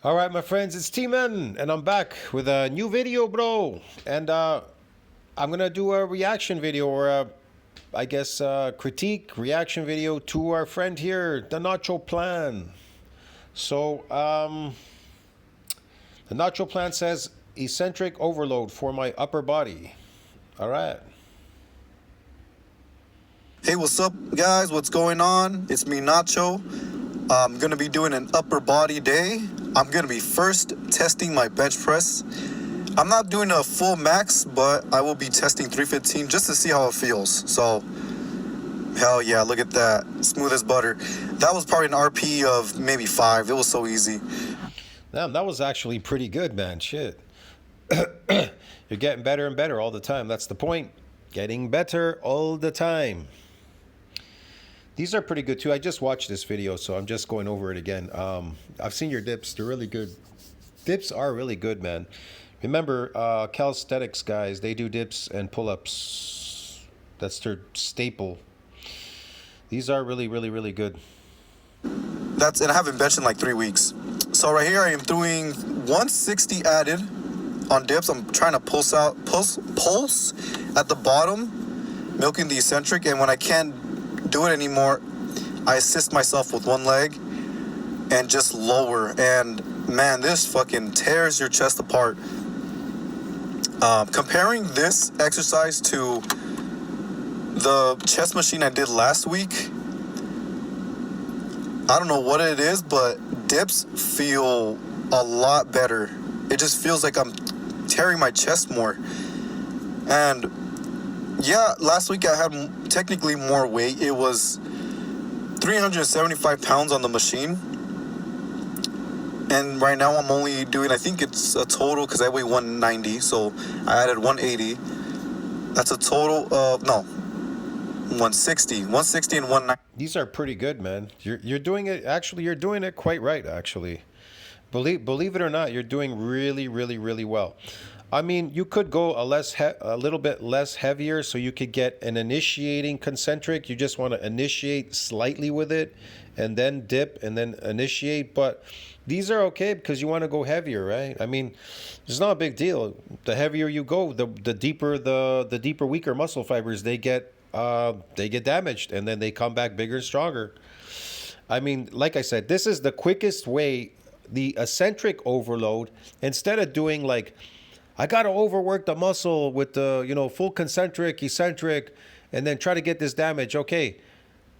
All right, my friends, it's T-Man, and I'm back with a new video, bro. And I'm gonna do a reaction video, or I guess, critique reaction video to our friend here, the Nacho Plan. So, the Nacho Plan says eccentric overload for my upper body. All right. Hey, what's up, guys? What's going on? It's me, Nacho. I'm gonna be doing an upper body day. I'm gonna be first testing my bench press. I'm not doing a full max, but I will be testing 315 just to see how it feels. So, hell yeah, look at that. Smooth as butter. That was probably an RP of maybe 5. It was so easy. Damn, that was actually pretty good, man. Shit. You're getting better and better all the time. That's the point. Getting better all the time. These are pretty good too. I just watched this video, so I'm just going over it again. I've seen your dips. They're really good. Dips are really good, man. Remember, calisthenics guys, they do dips and pull-ups. That's their staple. These are really, really, really good. And I haven't benched in like 3 weeks. So right here I am doing 160 added on dips. I'm trying to pulse at the bottom, milking the eccentric, and when I can't do it anymore, I assist myself with one leg and just lower. And man, this fucking tears your chest apart. Comparing this exercise to the chest machine I did last week, I don't know what it is, but dips feel a lot better. It just feels like I'm tearing my chest more. And yeah, last week I had technically more weight. It was 375 pounds on the machine. And right now I'm only doing, I think it's a total, because I weigh 190, so I added 180. That's a total of, no, 160 and 190. These are pretty good, man. You're doing it, actually, you're doing it quite right, actually. Believe it or not, you're doing really, really, really well. I mean, you could go a little bit less heavier, so you could get an initiating concentric. You just want to initiate slightly with it, and then dip, and then initiate. But these are okay because you want to go heavier, right? I mean, it's not a big deal. The heavier you go, the deeper the deeper, weaker muscle fibers they get damaged, and then they come back bigger and stronger. I mean, like I said, this is the quickest way. The eccentric overload, instead of doing like, I got to overwork the muscle with the, full concentric, eccentric, and then try to get this damage. Okay,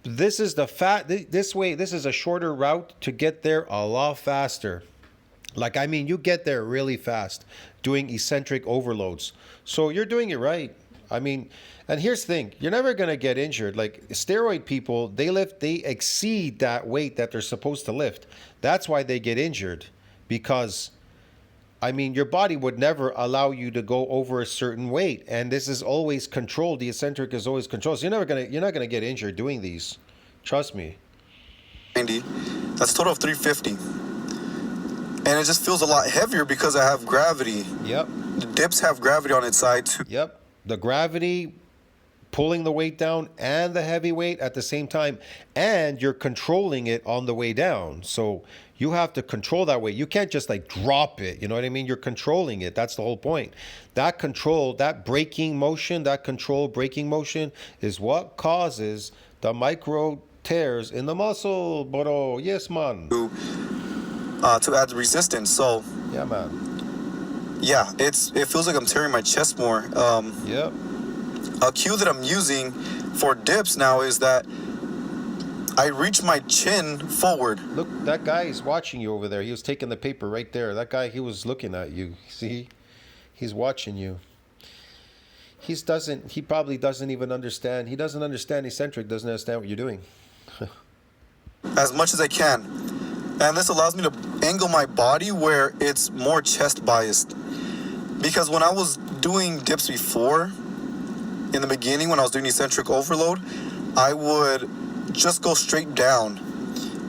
this is this way, this is a shorter route to get there a lot faster. Like, I mean, you get there really fast doing eccentric overloads. So you're doing it right. I mean, and here's the thing, you're never going to get injured. Like steroid people, they exceed that weight that they're supposed to lift. That's why they get injured, because I mean, your body would never allow you to go over a certain weight, and this is always controlled. The eccentric is always controlled. So you're not gonna get injured doing these. Trust me. 90. That's a total of 350. And it just feels a lot heavier because I have gravity. Yep. The dips have gravity on its side too. Yep. The gravity pulling the weight down and the heavy weight at the same time, and you're controlling it on the way down. So you have to control that weight. You can't just like drop it. You know what I mean? You're controlling it. That's the whole point. That control, that braking motion, that control braking motion is what causes the micro tears in the muscle. Bro, yes, man. To add resistance. So yeah, man. Yeah, it feels like I'm tearing my chest more. Yep. A cue that I'm using for dips now is that I reach my chin forward. Look, that guy is watching you over there. He was taking the paper right there. That guy, he was looking at you. See? He's watching you. He probably doesn't even understand. He doesn't understand eccentric, doesn't understand what you're doing. As much as I can. And this allows me to angle my body where it's more chest biased. Because when I was doing dips before, in the beginning when I was doing eccentric overload, I would just go straight down.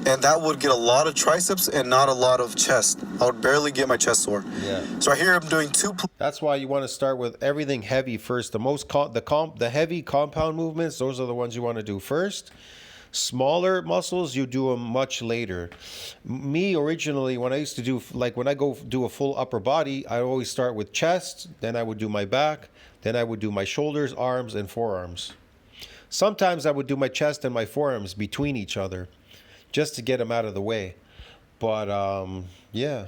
And that would get a lot of triceps and not a lot of chest. I would barely get my chest sore. Yeah. So right here I'm doing That's why you want to start with everything heavy first. The heavy compound movements, those are the ones you want to do first. Smaller muscles, you do them much later. Me originally, when I used to do, like when I go do a full upper body, I always start with chest, then I would do my back, then I would do my shoulders, arms, and forearms. Sometimes I would do my chest and my forearms between each other just to get them out of the way. But yeah,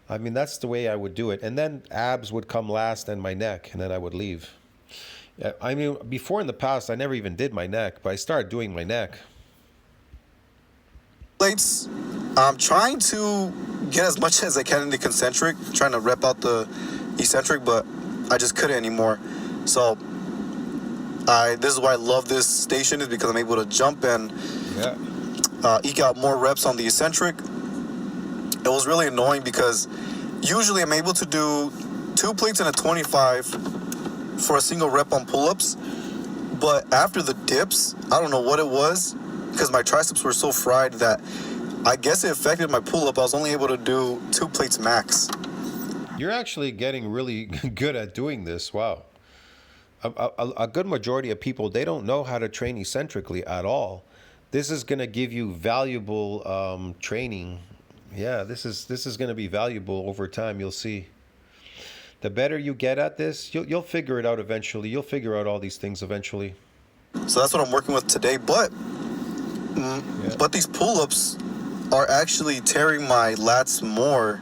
I mean, that's the way I would do it. And then abs would come last and my neck, and then I would leave. Yeah, I mean, before in the past, I never even did my neck, but I started doing my neck. Plates. I'm trying to get as much as I can in the concentric, trying to rep out the eccentric, but I just couldn't anymore. So this is why I love this station, is because I'm able to jump and eke out more reps on the eccentric. It was really annoying because usually I'm able to do 2 plates and a 25 for a single rep on pull-ups, but after the dips, I don't know what it was, because my triceps were so fried that I guess it affected my pull-up. I was only able to do 2 plates max. You're actually getting really good at doing this. Wow. A good majority of people, they don't know how to train eccentrically at all. This is going to give you valuable training. Yeah, this is going to be valuable over time. You'll see. The better you get at this, you'll figure it out eventually. You'll figure out all these things eventually. So that's what I'm working with today. But these pull-ups are actually tearing my lats more.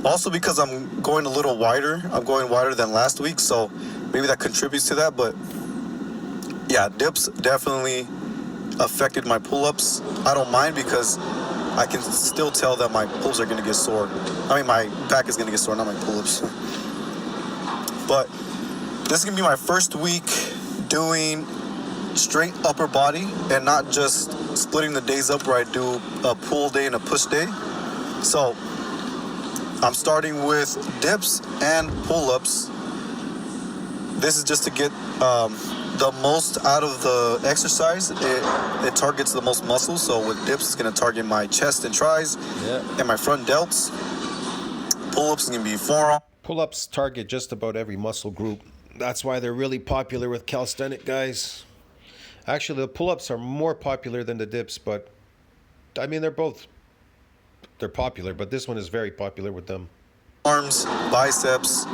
Also because I'm going a little wider. I'm going wider than last week, so maybe that contributes to that. But yeah, dips definitely affected my pull-ups. I don't mind because I can still tell that my pull-ups are going to get sore. I mean, my back is going to get sore, not my pull-ups. But this is going to be my first week doing straight upper body and not just splitting the days up where I do a pull day and a push day. So I'm starting with dips and pull-ups. This is just to get the most out of the exercise. It targets the most muscles. So with dips, it's going to target my chest and tris and my front delts. Pull-ups is going to be forearm. Pull-ups target just about every muscle group. That's why they're really popular with calisthenic guys. Actually, the pull-ups are more popular than the dips, but I mean, they're popular, but this one is very popular with them. Arms, biceps,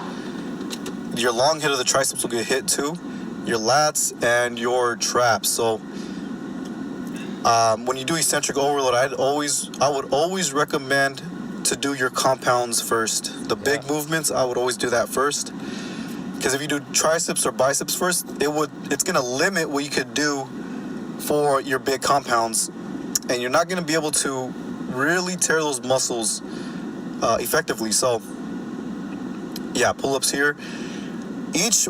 your long head of the triceps will get hit too, your lats and your traps. So when you do eccentric overload, I would always recommend to do your compounds first. The big movements, I would always do that first. Because if you do triceps or biceps first, it's going to limit what you could do for your big compounds. And you're not going to be able to really tear those muscles effectively. So, yeah, pull-ups here. Each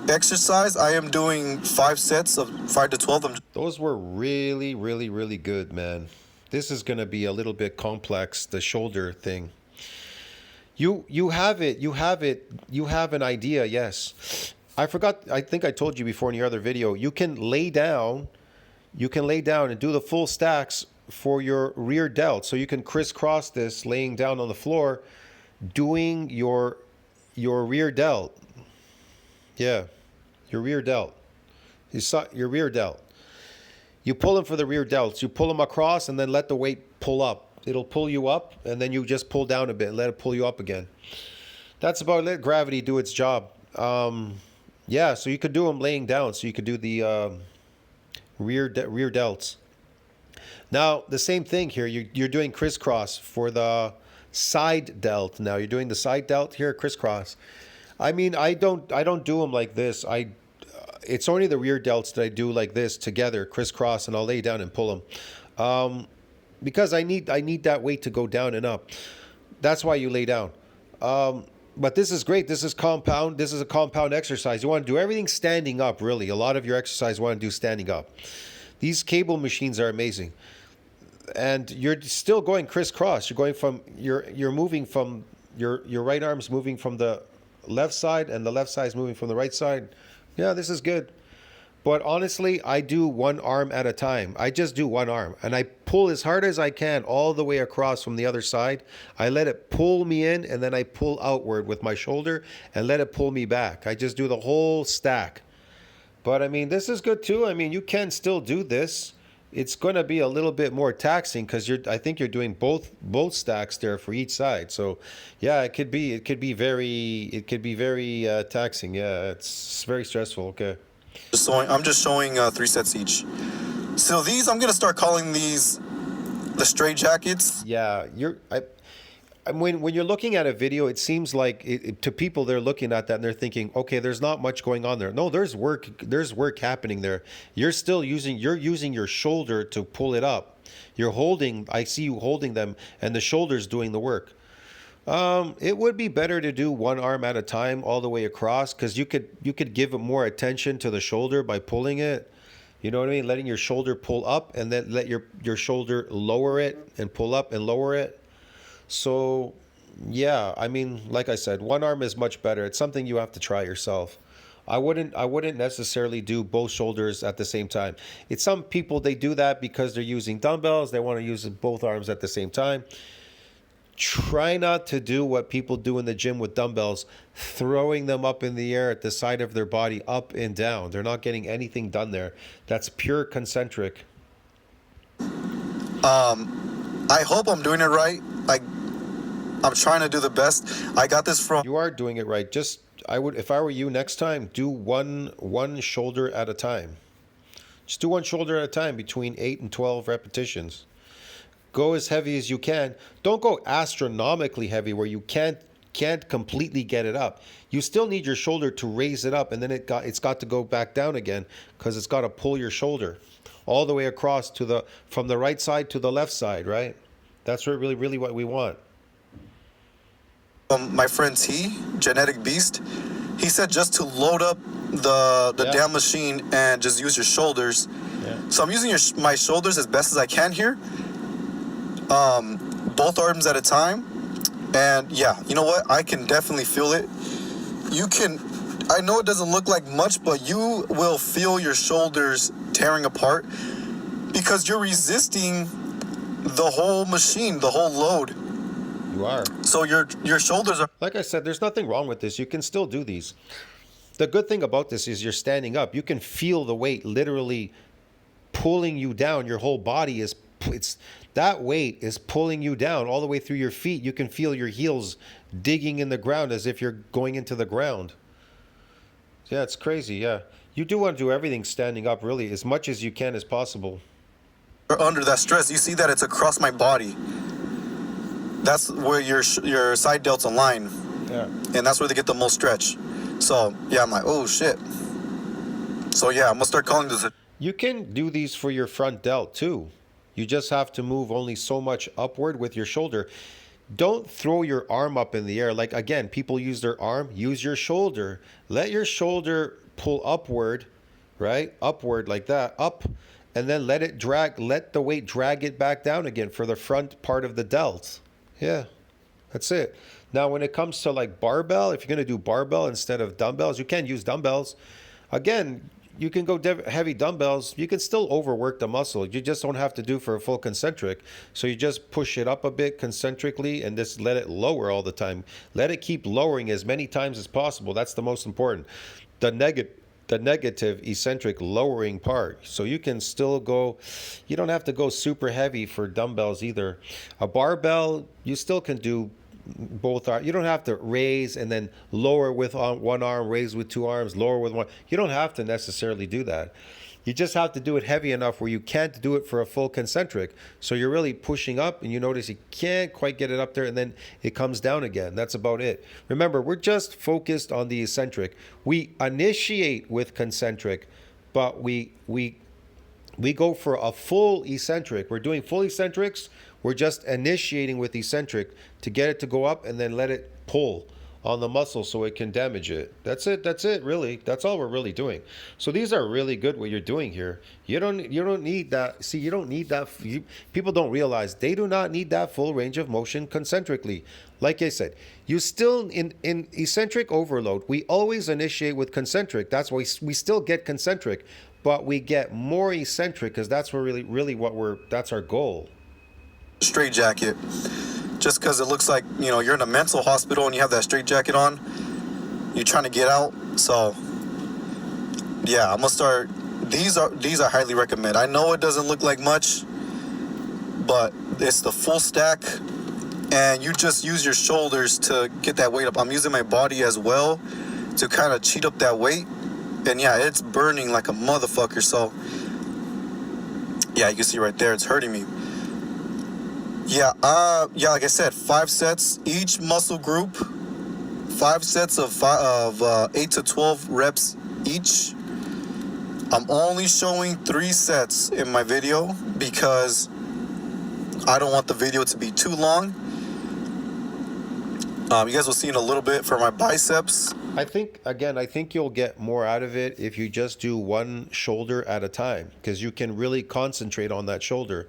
exercise, I am doing 5 sets of 5 to 12. Those were really, really, really good, man. This is going to be a little bit complex, the shoulder thing. You have an idea, yes. I forgot, I think I told you before in your other video, you can lay down and do the full stacks for your rear delt. So you can crisscross this laying down on the floor, doing your rear delt. Yeah, your rear delt. You saw your rear delt. You pull them for the rear delts. You pull them across and then let the weight pull up. It'll pull you up, and then you just pull down a bit and let it pull you up again. That's about it. Let gravity do its job. Yeah, so you could do them laying down. So you could do the rear delts. Now, the same thing here. You're doing crisscross for the side delt. Now, you're doing the side delt here, crisscross. I mean, I don't do them like this. It's only the rear delts that I do like this together, crisscross, and I'll lay down and pull them. Because I need that weight to go down and up. That's why you lay down. But this is great. This is compound. This is a compound exercise. You want to do everything standing up, really. A lot of your exercise you want to do standing up. These cable machines are amazing. And you're still going crisscross. You're going from you're moving from your right arm's moving from the left side and the left side's moving from the right side. Yeah, this is good. But honestly, I do one arm at a time. I just do one arm. And I pull as hard as I can all the way across from the other side. I let it pull me in, and then I pull outward with my shoulder and let it pull me back. I just do the whole stack. But I mean, this is good too. I mean, you can still do this. it's going to be a little bit more taxing because I think you're doing both stacks there for each side. So yeah, it could be very taxing. Yeah, it's very stressful. Okay. I'm just showing 3 sets each. So these, I'm gonna start calling these the straight jackets. Yeah, when you're looking at a video, it seems like to people they're looking at that and they're thinking, okay, there's not much going on there. No, there's work happening there. You're using your shoulder to pull it up. I see you holding them, and the shoulder's doing the work. It would be better to do one arm at a time all the way across because you could give it more attention to the shoulder by pulling it. You know what I mean? Letting your shoulder pull up and then let your shoulder lower it and pull up and lower it. So, yeah, I mean, like I said, one arm is much better. It's something you have to try yourself. I wouldn't necessarily do both shoulders at the same time. It's some people they do that because they're using dumbbells. They want to use both arms at the same time. Try not to do what people do in the gym with dumbbells, throwing them up in the air at the side of their body, up and down. They're not getting anything done there. That's pure concentric. I hope I'm doing it right. I'm trying to do the best. I got this from. You are doing it right. If I were you next time, do one shoulder at a time. Just do one shoulder at a time between 8 and 12 repetitions. Go as heavy as you can. Don't go astronomically heavy where you can't completely get it up. You still need your shoulder to raise it up, and then it's got to go back down again because it's got to pull your shoulder all the way across from the right side to the left side, right? That's really what we want. My friend T, Genetic Beast, he said just to load up the damn machine and just use your shoulders. Yeah. So I'm using my shoulders as best as I can here. Both arms at a time. And yeah, you know what? I can definitely feel it. I know it doesn't look like much, but you will feel your shoulders tearing apart because you're resisting the whole machine, the whole load. You are. So your shoulders are. Like I said, there's nothing wrong with this. You can still do these. The good thing about this is you're standing up. You can feel the weight literally pulling you down. Your whole body that weight is pulling you down all the way through your feet. You can feel your heels digging in the ground as if you're going into the ground. Yeah, it's crazy. Yeah. You do want to do everything standing up, really, as much as you can as possible. Under that stress. You see that it's across my body. That's where your side delts align. Yeah. And that's where they get the most stretch. So, yeah, I'm like, oh, shit. So, yeah, I'm going to start calling this. You can do these for your front delt, too. You just have to move only so much upward with your shoulder. Don't throw your arm up in the air. Like, again, people use their arm. Use your shoulder. Let your shoulder pull upward, right? Upward like that, up. And then let the weight drag it back down again for the front part of the delt. Yeah, that's it. Now, when it comes to like barbell, if you're going to do barbell instead of dumbbells, you can use dumbbells. Again, you can go heavy dumbbells. You can still overwork the muscle. You just don't have to do for a full concentric. So you just push it up a bit concentrically and just let it lower all the time. Let it keep lowering as many times as possible. That's the most important. The negative eccentric lowering part. So you can still go, you don't have to go super heavy for dumbbells either. A barbell, you still can do both arms. You don't have to raise and then lower with one arm, raise with two arms, lower with one. You don't have to necessarily do that. You just have to do it heavy enough where you can't do it for a full concentric. So you're really pushing up and you notice you can't quite get it up there and then it comes down again. That's about it. Remember, we're just focused on the eccentric. We initiate with concentric, but we go for a full eccentric. We're doing full eccentrics. We're just initiating with eccentric to get it to go up and then let it pull on the muscle so it can damage it. That's it, really. That's all we're really doing. So these are really good what you're doing here. You don't need that. See, you don't need that. People don't realize they do not need that full range of motion concentrically. Like I said, you still in eccentric overload, we always initiate with concentric. That's why we still get concentric, but we get more eccentric because that's really that's our goal. Straight jacket, just because it looks like you're in a mental hospital and you have that straight jacket on, you're trying to get out. So yeah, I'm gonna start these I highly recommend. I know it doesn't look like much, but it's the full stack, and you just use your shoulders to get that weight up. I'm using my body as well to kind of cheat up that weight, and yeah, it's burning like a motherfucker. So yeah, you can see right there, it's hurting me. Yeah, like I said, 5 sets each muscle group, 5 sets of 8 to 12 reps each. I'm only showing 3 sets in my video because I don't want the video to be too long. You guys will see in a little bit for my biceps. I think you'll get more out of it if you just do one shoulder at a time, because you can really concentrate on that shoulder.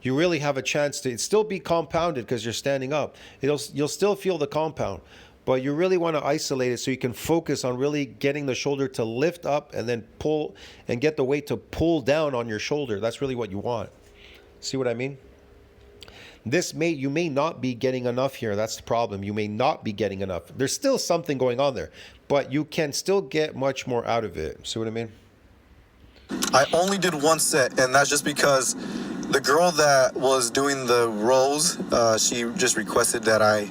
You really have a chance to still be compounded because you're standing up. You'll still feel the compound, but you really want to isolate it so you can focus on really getting the shoulder to lift up and then pull and get the weight to pull down on your shoulder. That's really what you want. See what I mean? You may not be getting enough here. That's the problem. You may not be getting enough. There's still something going on there, but you can still get much more out of it. See what I mean? I only did 1 set, and that's just because the girl that was doing the rows, she just requested that I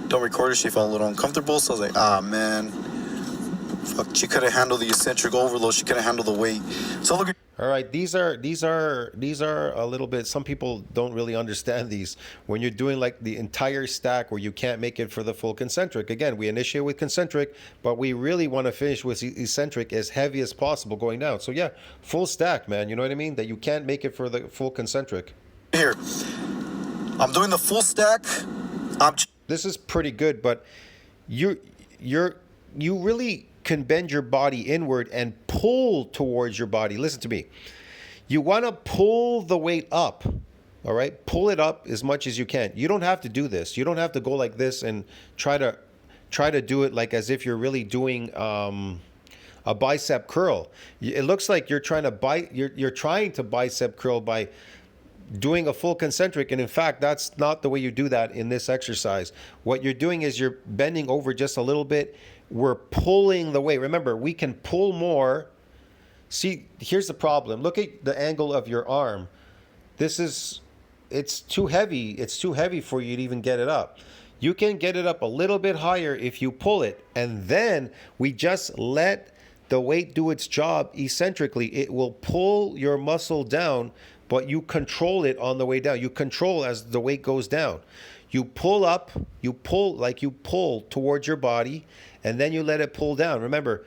don't record her. She felt a little uncomfortable, so I was like, man, fuck. She couldn't handle the eccentric overload. She couldn't handle the weight. So look at. All right, these are a little bit. Some people don't really understand these. When you're doing like the entire stack where you can't make it for the full concentric. Again, we initiate with concentric, but we really want to finish with eccentric as heavy as possible going down. So yeah, full stack, man. You know what I mean? That you can't make it for the full concentric. Here, I'm doing the full stack. This is pretty good, but you really can bend your body inward and pull towards your body. Listen to me. You want to pull the weight up. All right? Pull it up as much as you can. You don't have to do this. You don't have to go like this and try to do it like as if you're really doing a bicep curl. It looks like you're trying to bicep curl by doing a full concentric, and in fact that's not the way you do that in this exercise. What you're doing is you're bending over just a little bit. We're pulling the weight. Remember, we can pull more. See, here's the problem. Look at the angle of your arm. It's too heavy. It's too heavy for you to even get it up. You can get it up a little bit higher if you pull it, and then we just let the weight do its job eccentrically. It will pull your muscle down, but you control it on the way down. You control as the weight goes down. You pull up, you pull towards your body, and then you let it pull down. Remember,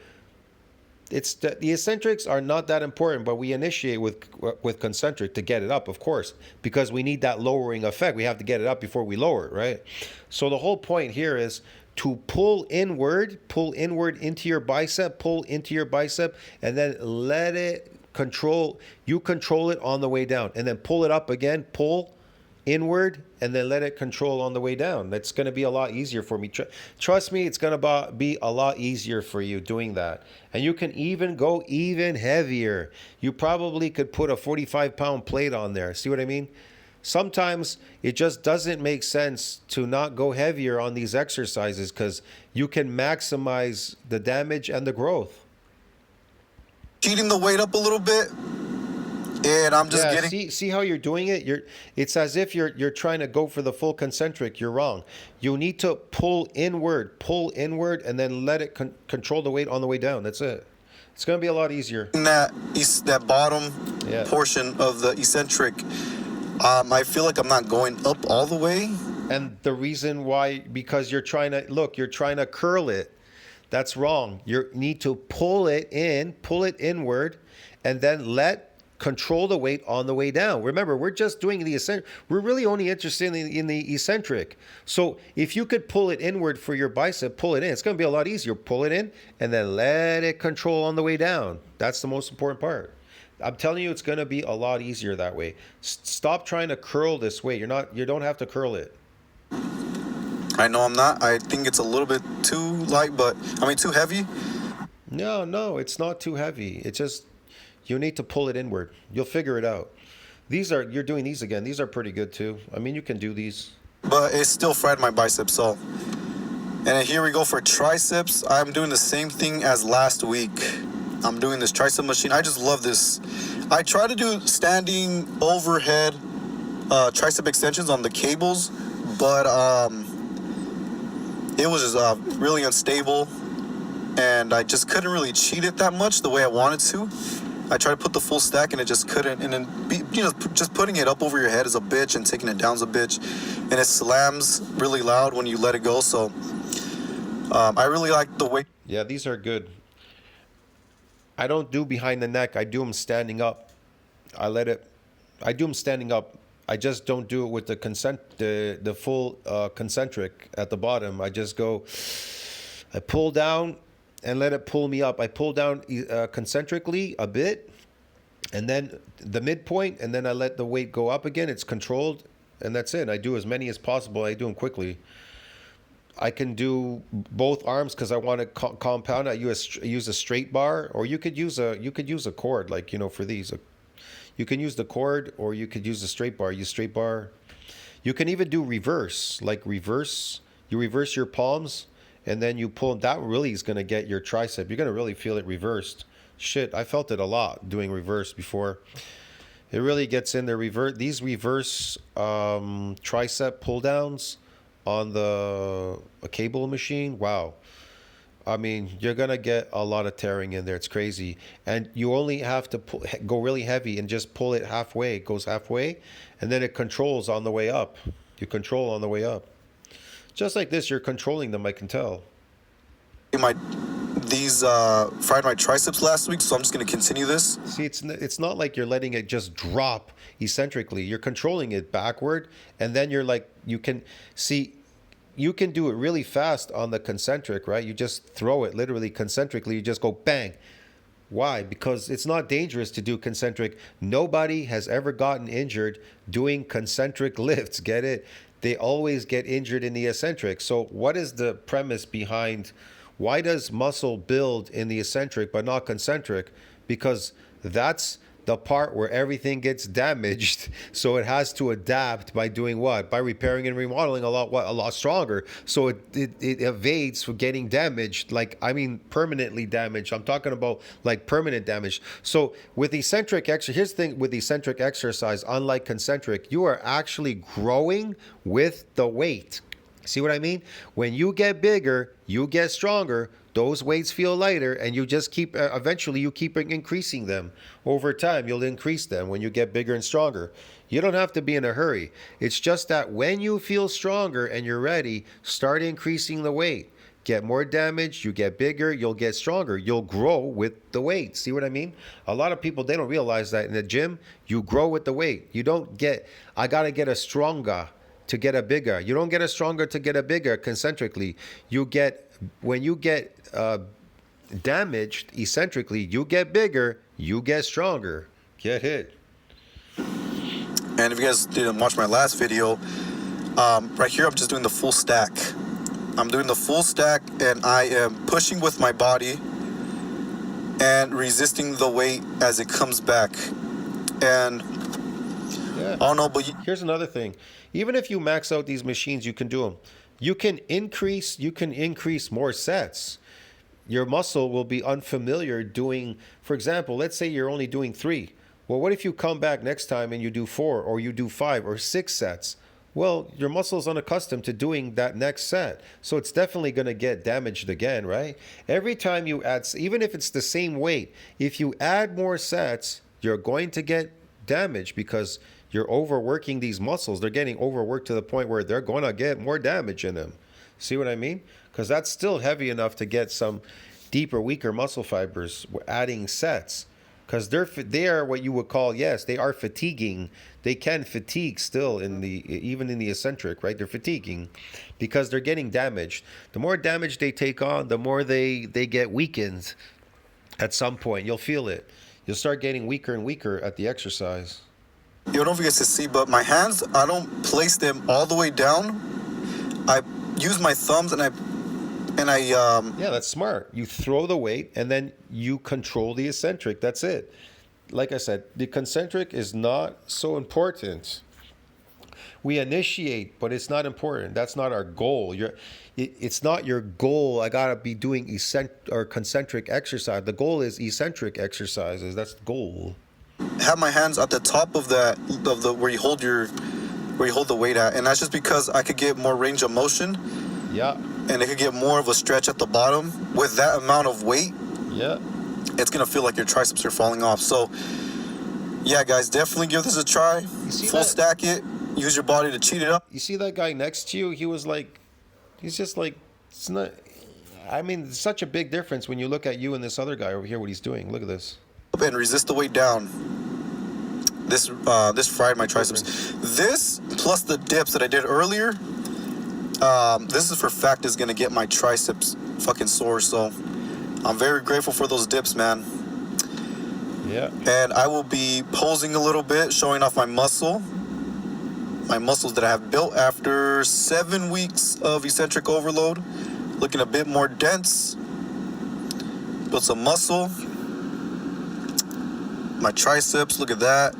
the eccentrics are not that important, but we initiate with concentric to get it up, of course, because we need that lowering effect. We have to get it up before we lower it, right? So the whole point here is to pull inward into your bicep, and then let it control it on the way down, and then pull it up again, pull inward, and then let it control on the way down. That's going to be a lot easier for me. Trust me, it's going to be a lot easier for you doing that. And you can even go even heavier. You probably could put a 45-pound plate on there. See what I mean? Sometimes it just doesn't make sense to not go heavier on these exercises because you can maximize the damage and the growth. Cheating the weight up a little bit, and I'm just getting. See how you're doing it. It's as if you're trying to go for the full concentric. You're wrong. You need to pull inward, and then let it control the weight on the way down. That's it. It's going to be a lot easier. That bottom portion of the eccentric, I feel like I'm not going up all the way. And the reason why, because you're trying to curl it. That's wrong. You need to pull it inward, and then control the weight on the way down. Remember, we're just doing the eccentric. We're really only interested in the eccentric. So if you could pull it inward for your bicep, pull it in. It's going to be a lot easier. Pull it in, and then let it control on the way down. That's the most important part. I'm telling you, it's going to be a lot easier that way. Stop trying to curl this weight. You don't have to curl it. I know I'm not. I think it's a little bit too light, too heavy. No, it's not too heavy. It's just you need to pull it inward. You'll figure it out. You're doing these again. These are pretty good too. I mean, you can do these. But it still fried my biceps, so. And then here we go for triceps. I'm doing the same thing as last week. I'm doing this tricep machine. I just love this. I try to do standing overhead tricep extensions on the cables, but it was just really unstable, and I just couldn't really cheat it that much the way I wanted to. I tried to put the full stack and it just couldn't. And then, just putting it up over your head is a bitch, and taking it down is a bitch, and it slams really loud when you let it go. So I really like the way. Yeah, these are good. I don't do behind the neck. I do them standing up. I do them standing up. I just don't do it with the full concentric at the bottom. I just go, I pull down and let it pull me up. I pull down concentrically a bit, and then the midpoint, and then I let the weight go up again. It's controlled, and that's it. I do as many as possible. I do them quickly. I can do both arms because I want to compound. I use a straight bar, or you could use a cord, like, for these. You can use the cord, or you could use a straight bar. Use straight bar. You can even do reverse, like reverse. You reverse your palms, and then you pull. That really is going to get your tricep. You're going to really feel it reversed. Shit, I felt it a lot doing reverse before. It really gets in there. These reverse tricep pull downs on a cable machine. Wow. I mean, you're going to get a lot of tearing in there. It's crazy. And you only have to go really heavy and just pull it halfway. It goes halfway, and then it controls on the way up. You control on the way up. Just like this, you're controlling them, I can tell. These fried my triceps last week, so I'm just going to continue this. See, it's not like you're letting it just drop eccentrically. You're controlling it backward, and then you're like, you can do it really fast on the concentric, right? You just throw it literally concentrically. You just go bang. Why? Because it's not dangerous to do concentric. Nobody has ever gotten injured doing concentric lifts. Get it? They always get injured in the eccentric. So what is the premise behind why does muscle build in the eccentric but not concentric? Because that's the part where everything gets damaged. So it has to adapt by doing what? By repairing and remodeling a lot stronger. So it evades from getting damaged, permanently damaged. I'm talking about like permanent damage. So with eccentric exercise, here's the thing with eccentric exercise, unlike concentric, you are actually growing with the weight. See what I mean? When you get bigger, you get stronger. Those weights feel lighter, and you just keep, eventually you keep increasing them. Over time, you'll increase them when you get bigger and stronger. You don't have to be in a hurry. It's just that when you feel stronger and you're ready, start increasing the weight. Get more damage, you get bigger, you'll get stronger. You'll grow with the weight. See what I mean? A lot of people, they don't realize that in the gym, you grow with the weight. You don't get, I got to get a stronger to get a bigger. You don't get a stronger to get a bigger concentrically. When you get damaged eccentrically, you get bigger, you get stronger. Get hit. And if you guys didn't watch my last video, right here I'm just doing the full stack. I'm doing the full stack, and I am pushing with my body and resisting the weight as it comes back. And yeah. I don't know, but here's another thing. Even if you max out these machines, you can do them. You can increase more sets. Your muscle will be unfamiliar doing, for example, let's say you're only doing 3. Well, what if you come back next time and you do 4 or you do 5 or 6 sets? Well, your muscle's unaccustomed to doing that next set. So it's definitely going to get damaged again, right? Every time you add, even if it's the same weight, if you add more sets, you're going to get damaged because you're overworking these muscles. They're getting overworked to the point where they're going to get more damage in them. See what I mean? Because that's still heavy enough to get some deeper, weaker muscle fibers. We're adding sets because they are what you would call, yes, they are fatiguing. They can fatigue still even in the eccentric, right? They're fatiguing because they're getting damaged. The more damage they take on, the more they get weakened. At some point, you'll feel it. You'll start getting weaker and weaker at the exercise. you don't know if you guys can see, but my hands, I don't place them all the way down. I use my thumbs and I yeah, that's smart. You throw the weight and then you control the eccentric. That's it. Like I said, the concentric is not so important. We initiate, but it's not important. That's not our goal. It's not your goal. I gotta be doing concentric exercise. The goal is eccentric exercises. That's the goal. Have my hands at the top of the where you hold the weight at, and that's just because I could get more range of motion. Yeah. And it could get more of a stretch at the bottom. With that amount of weight, Yeah. it's gonna feel like your triceps are falling off. So yeah, guys, definitely give this a try. Full stack it. Use your body to cheat it up. You see that guy next to you? He's just like, it's not. I mean, it's such a big difference when you look at you and this other guy over here. What he's doing? Look at this. And resist the weight down. This fried my triceps. This plus the dips that I did earlier. This is for fact is gonna get my triceps fucking sore. So I'm very grateful for those dips, man. Yeah. And I will be posing a little bit, showing off my muscles that I have built after 7 weeks of eccentric overload. Looking a bit more dense. Built some muscle. My triceps, look at that.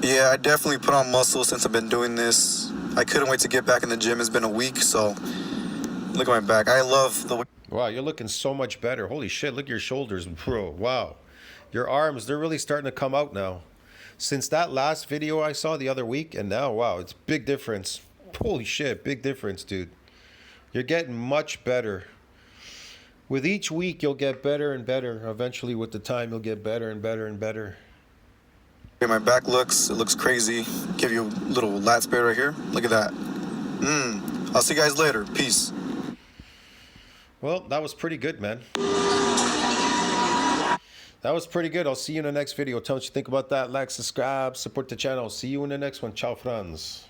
Yeah, I definitely put on muscle since I've been doing this. I couldn't wait to get back in the gym. It's been a week, so look at my back. I love the... Wow, you're looking so much better. Holy shit, look at your shoulders, bro. Wow. Your arms, they're really starting to come out now. Since that last video I saw the other week, and now, wow, it's big difference. Holy shit, big difference, dude. You're getting much better. With each week, you'll get better and better. Eventually, with the time, you'll get better and better and better. My back looks crazy. Give you a little lat spray right here. Look at that. I'll see you guys later. Peace. Well, that was pretty good, man. That was pretty good. I'll see you in the next video. Tell me what you think about that. Like, subscribe, support the channel. See you in the next one. Ciao, friends.